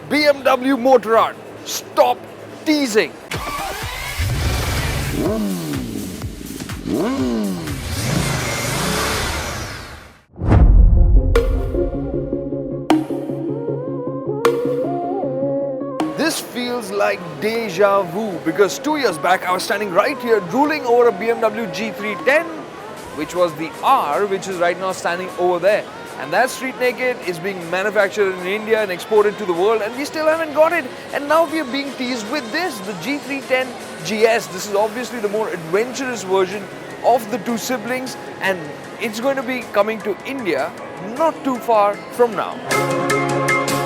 BMW Motorrad, stop teasing. This feels like deja vu because 2 years back I was standing right here drooling over a BMW G310, which was the R, which is right now standing over there. And that street naked is being manufactured in India and exported to the world, and we still haven't got it. And now we are being teased with this, the G310 GS. This is obviously the more adventurous version of the two siblings, and it's going to be coming to India not too far from now.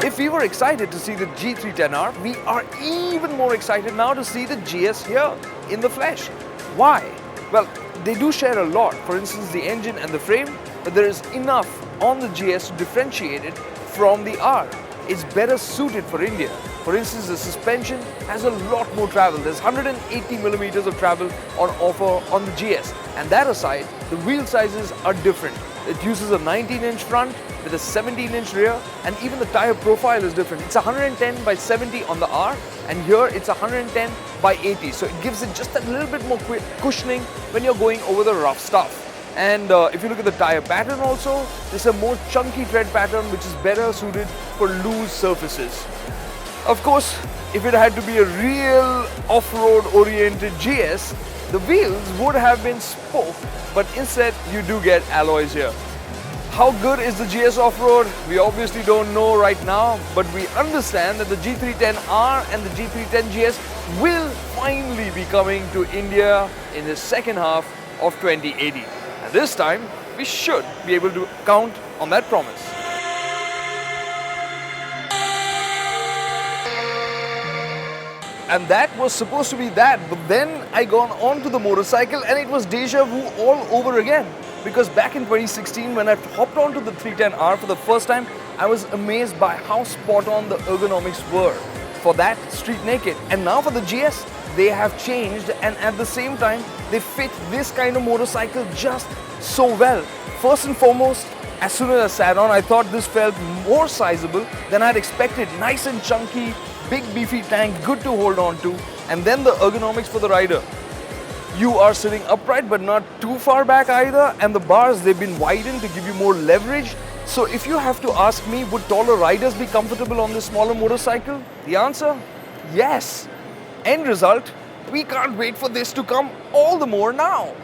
If we were excited to see the G310R, we are even more excited now to see the GS here in the flesh. Why? Well, they do share a lot, for instance the engine and the frame, but there is enough on the GS to differentiate it from the R. It's better suited for India. For instance, the suspension has a lot more travel. There's 180 millimeters of travel on offer on the GS. And that aside, the wheel sizes are different. It uses a 19-inch front with a 17-inch rear, and even the tire profile is different. It's 110 by 70 on the R, and here it's 110 by 80. So it gives it just a little bit more cushioning when you're going over the rough stuff. And if you look at the tire pattern also, there's a more chunky tread pattern which is better suited for loose surfaces. Of course, if it had to be a real off-road oriented GS, the wheels would have been spoke, but instead you do get alloys here. How good is the GS off-road? We obviously don't know right now, but we understand that the G310R and the G310 GS will finally be coming to India in the second half of 2018. And this time, we should be able to count on that promise. And that was supposed to be that, but then I got onto the motorcycle and it was deja vu all over again. Because back in 2016, when I hopped onto the 310R for the first time, I was amazed by how spot on the ergonomics were for that street naked. And now for the GS, they have changed, and at the same time, they fit this kind of motorcycle just so well. First and foremost, as soon as I sat on, I thought this felt more sizable than I'd expected. Nice and chunky, big beefy tank, good to hold on to. And then the ergonomics for the rider. You are sitting upright but not too far back either, and the bars, they've been widened to give you more leverage. So if you have to ask me, would taller riders be comfortable on this smaller motorcycle? The answer? Yes. End result, we can't wait for this to come all the more now.